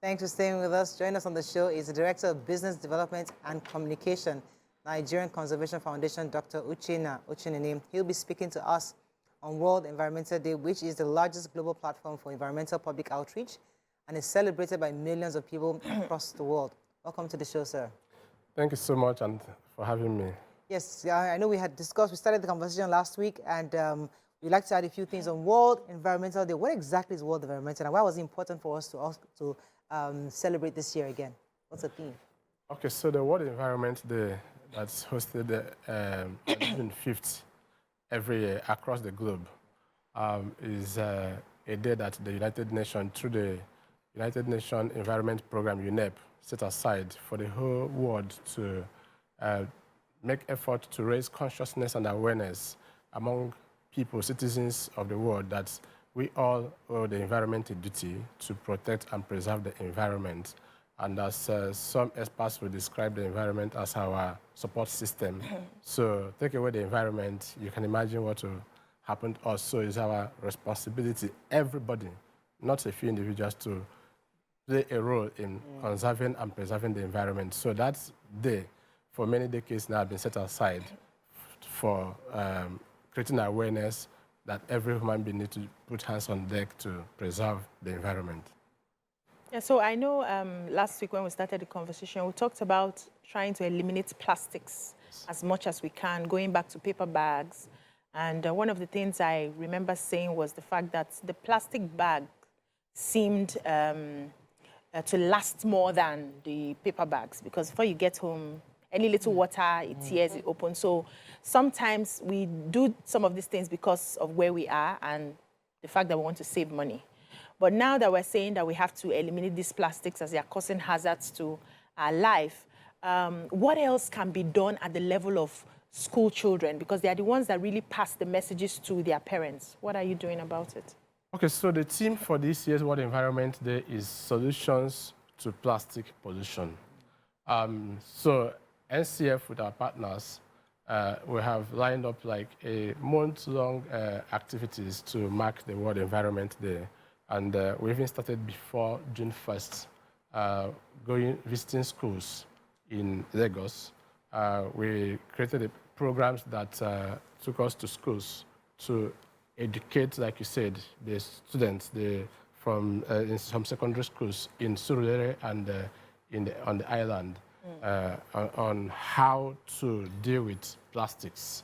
Thanks for staying with us. Joining us on the show is the Director of Business Development and Communication, Nigerian Conservation Foundation, Dr. Uchenna Uchenene. He'll be speaking to us on World Environmental Day, which is the largest global platform for environmental public outreach and is celebrated by millions of people across the world. Welcome to the show, sir. Thank you so much and for having me. Yes, I know we started the conversation last week, and we'd like to add a few things on World Environmental Day. What exactly is World Environmental, and why was it important for us to celebrate this year again? What's the theme? Okay, so the World Environment Day that's hosted on June 5th every year across the globe is a day that the United Nations, through the United Nations Environment Program, UNEP, set aside for the whole world to make effort to raise consciousness and awareness among people, citizens of the world, that we all owe the environment a duty to protect and preserve the environment. And as some experts will describe the environment as our support system. So take away the environment, you can imagine what will happen to us. So it's our responsibility, everybody, not a few individuals, to play a role in conserving and preserving the environment. So that day, for many decades now, has been set aside for creating awareness that every human being needs to put hands on deck to preserve the environment. Yeah, so I know last week when we started the conversation, we talked about trying to eliminate plastics as much as we can, going back to paper bags. And one of the things I remember saying was the fact that the plastic bag seemed to last more than the paper bags, because before you get home, any little water, it tears it open. So sometimes we do some of these things because of where we are and the fact that we want to save money. But now that we're saying that we have to eliminate these plastics as they are causing hazards to our life, what else can be done at the level of school children? Because they are the ones that really pass the messages to their parents. What are you doing about it? Okay, so the theme for this year's World Environment Day is Solutions to Plastic Pollution. So NCF, with our partners, we have lined up like a month-long activities to mark the World Environment Day. And we even started before June 1st, visiting schools in Lagos. We created programs that took us to schools to educate, like you said, the students from in some secondary schools in Surulere and on the island on how to deal with plastics,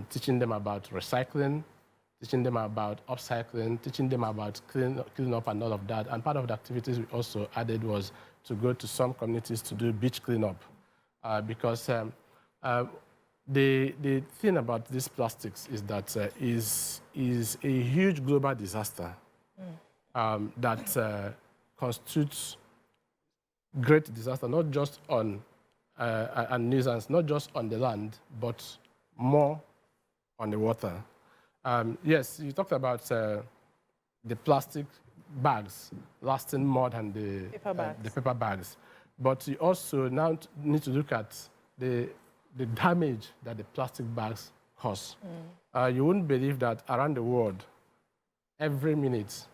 teaching them about recycling, teaching them about upcycling, teaching them about cleaning up and all of that. And part of the activities we also added was to go to some communities to do beach cleanup, because the thing about these plastics is that is a huge global disaster that constitutes great disaster, not just on and nuisance, not just on the land, but more on the water. Yes, you talked about the plastic bags lasting more than the paper bags. But you also now need to look at the damage that the plastic bags cause. You wouldn't believe that around the world, every minute,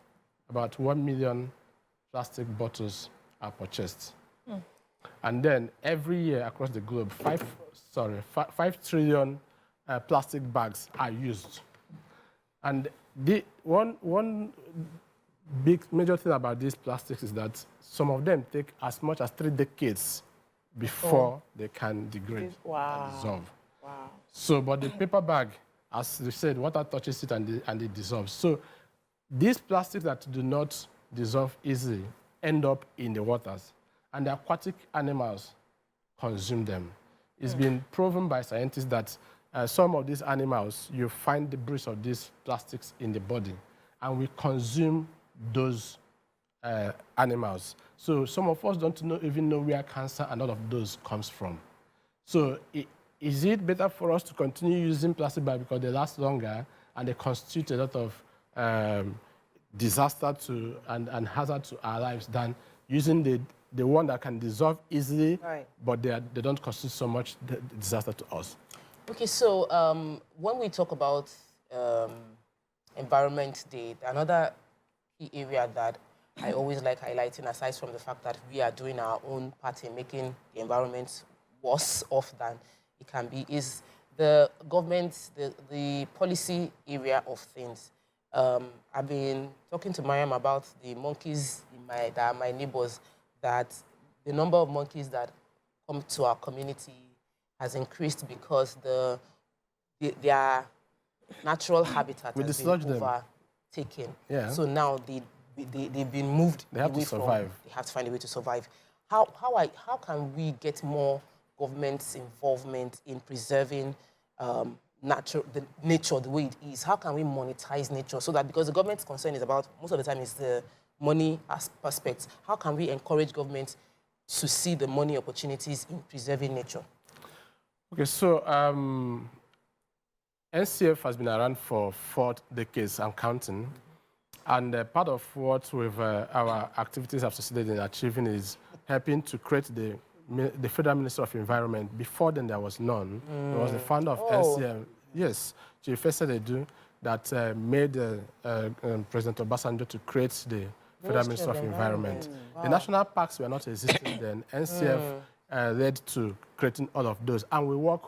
about 1 million plastic bottles are purchased. And then every year across the globe, 5 trillion plastic bags are used. And one big major thing about these plastics is that some of them take as much as 3 decades before they can degrade and dissolve. Wow. So, but the paper bag, as you said, water touches it and it dissolves. So these plastics that do not dissolve easily end up in the waters, and the aquatic animals consume them. It's been proven by scientists that some of these animals, you find debris of these plastics in the body, and we consume those animals. So some of us don't even know where cancer and all of those comes from. So is it better for us to continue using plastic bags because they last longer and they constitute a lot of disaster and hazard to our lives than using the one that can dissolve easily, but they don't constitute so much disaster to us? Okay, so when we talk about Environment Day, another key area that I always like highlighting, aside from the fact that we are doing our own part in making the environment worse off than it can be, is the government, the policy area of things. I've been talking to Mariam about the monkeys that are my neighbors, that the number of monkeys that come to our community has increased because their natural habitat has been overtaken. Yeah. So now they've been moved. They have to survive. They have to find a way to survive. How can we get more government's involvement in preserving the nature the way it is? How can we monetize nature so that, because the government's concern is about, most of the time, is the money aspect. How can we encourage government to see the money opportunities in preserving nature? Okay, so NCF has been around for 4 decades and counting. And part of what our activities have succeeded in achieving is helping to create the Federal Minister of Environment. Before then, there was none. There was the founder of NCF, yes, Chief Edu, that made President Obasanjo to create the Federal Minister of Environment. Wow. The national parks were not existing then. NCF led to creating all of those, and we work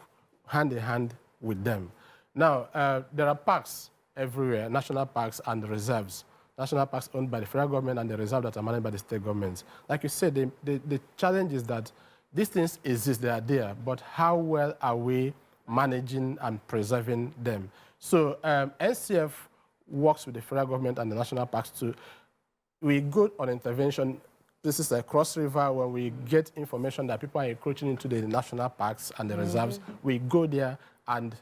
hand in hand with them. Now, there are parks everywhere, national parks and reserves. National parks owned by the federal government and the reserves that are managed by the state governments. Like you said, the challenge is that these things exist, they are there, but how well are we managing and preserving them? So NCF works with the federal government and the national parks we go on intervention. This is a cross river when we get information that people are encroaching into the national parks and the reserves. We go there and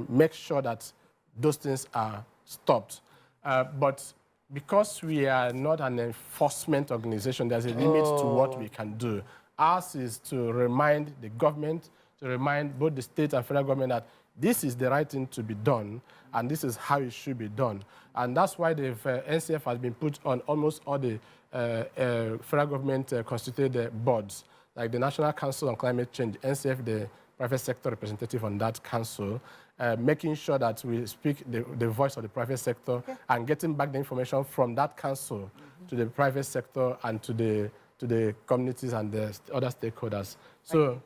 make sure that those things are stopped. But because we are not an enforcement organization, there's a limit to what we can do. Ours is to remind the government, to remind both the state and federal government that this is the right thing to be done, and this is how it should be done. And that's why the NCF has been put on almost all the federal government constituted boards, like the National Council on Climate Change, NCF, the private sector representative on that council, making sure that we speak the voice of the private sector and getting back the information from that council to the private sector and to the communities and the other stakeholders. So,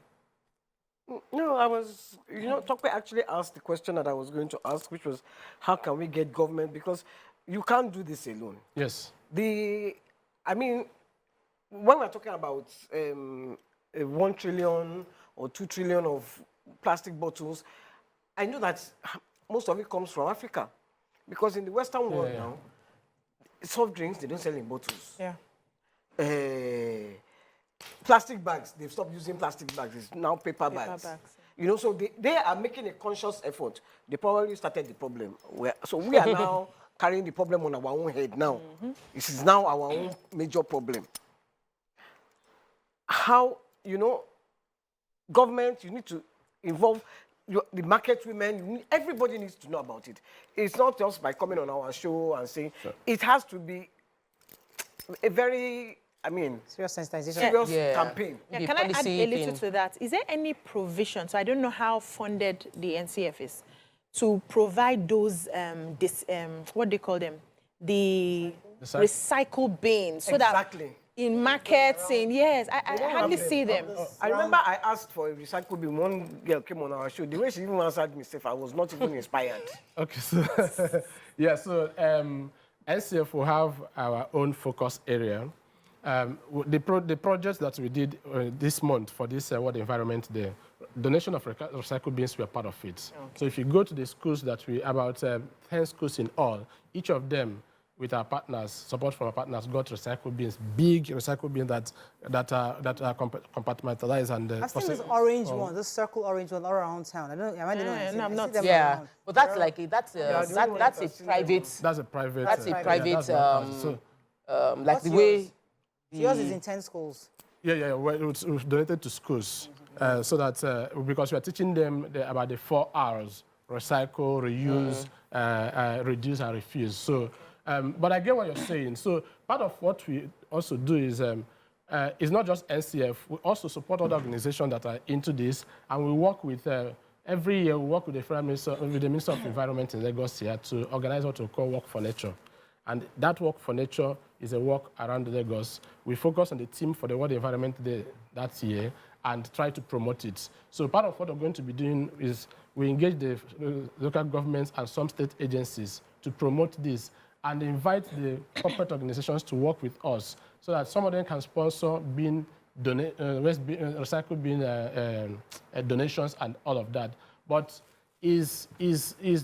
no, I was, Tokwe actually asked the question that I was going to ask, which was, how can we get government? Because you can't do this alone. Yes. I mean, when we're talking about 1 trillion or 2 trillion of plastic bottles, I know that most of it comes from Africa. Because in the Western world now, soft drinks, they don't sell in bottles. Yeah. Plastic bags, they've stopped using plastic bags. It's now paper bags. So they are making a conscious effort. They probably started the problem. So we are now carrying the problem on our own head now. This is now our own major problem. How, government, you need to involve the market women, everybody needs to know about it. It's not just by coming on our show and saying, it has to be a very, serious sensitization. Serious campaign. Yeah, can I add a little to that? Is there any provision, so I don't know how funded the NCF is, to provide those, what do you call them? The recycle bins. So exactly. That in markets, I hardly see them. I remember I asked for a recycle bin. One girl came on our show. The way she even answered me, I was not even inspired. Okay, so, NCF will have our own focus area. The projects that we did this month for this World Environment Day, donation of recycled bins were part of it. Okay. So if you go to the schools about 10 schools in all, each of them with our partners, support from our partners, got recycled bins, big recycled bins that are compartmentalized and. I've seen this orange one, this circle orange one all around town. I don't know. No, I'm not. Yeah, but that's like that's a private. That's a private. That's a private. Like the yours? way. Yours is in 10 schools. Yeah. Well, it's donated to schools so that because we are teaching them about the 4 R's: recycle, reuse, reduce, and refuse. So. But I get what you're saying. So part of what we also do is it's not just NCF. We also support other organizations that are into this, and we work with every year. We work with the Minister of Environment in Lagos here to organize what we call Work for Nature, and that Work for Nature is a walk around Lagos. We focus on the theme for the World Environment Day that year and try to promote it. So part of what we're going to be doing is we engage the local governments and some state agencies to promote this and invite the corporate organizations to work with us so that some of them can sponsor recycled bin donations and all of that. But is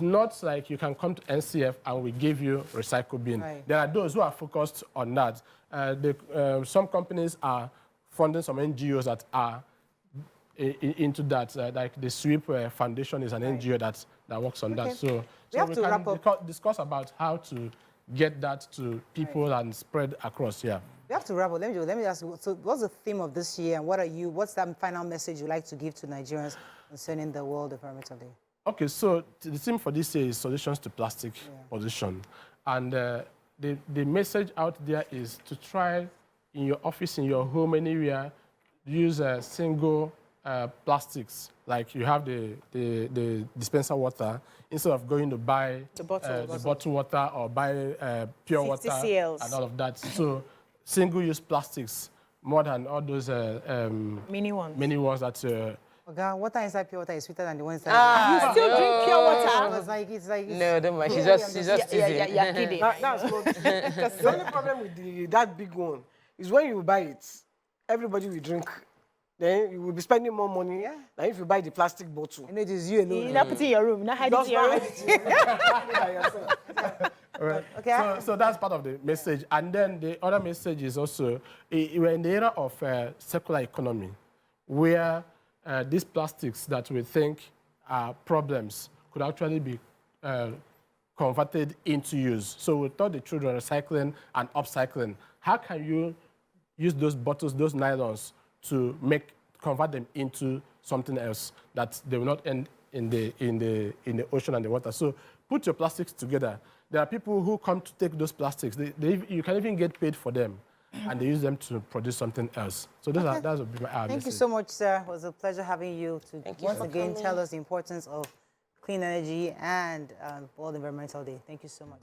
not like you can come to NCF and we give you recycle bin. Right. There are those who are focused on that. Some companies are funding some NGOs that are into that. Like the Sweep Foundation is an NGO that works on that. So We have to wrap up. Discuss about how to get that to people and spread across here. We have to wrap up. Let me ask you, so what's the theme of this year, and what's that final message you'd like to give to Nigerians concerning the World Environmental Day? Okay, so the theme for this year is solutions to plastic pollution. And the message out there is to try in your office, in your home, anywhere, use single plastics. Like you have the dispenser water, instead of going to buy the bottle water or buy pure water CLs. and all of that. So single-use plastics more than all those Mini ones. many ones that. Okay, water inside pure water is sweeter than the one inside. You still drink pure water? It's like No, don't mind. She's just teasing. Yeah, kidding. That's not. The only problem with that big one is when you buy it, everybody will drink. Then you will be spending more money than if you buy the plastic bottle. And it is you alone. You not put it in your room, not hide it in your room. Okay. So that's part of the message. And then the other message is also, we're in the era of circular economy, where these plastics that we think are problems could actually be converted into use. So we taught the children recycling and upcycling. How can you use those bottles, those nylons, to convert them into something else that they will not end in the ocean and the water? So put your plastics together. There are people who come to take those plastics. You can even get paid for them, and they use them to produce something else. So that's our Thank message. you so much, sir. It was a pleasure having you to once for again coming. tell us the importance of clean energy and World Environmental Day. Thank you so much.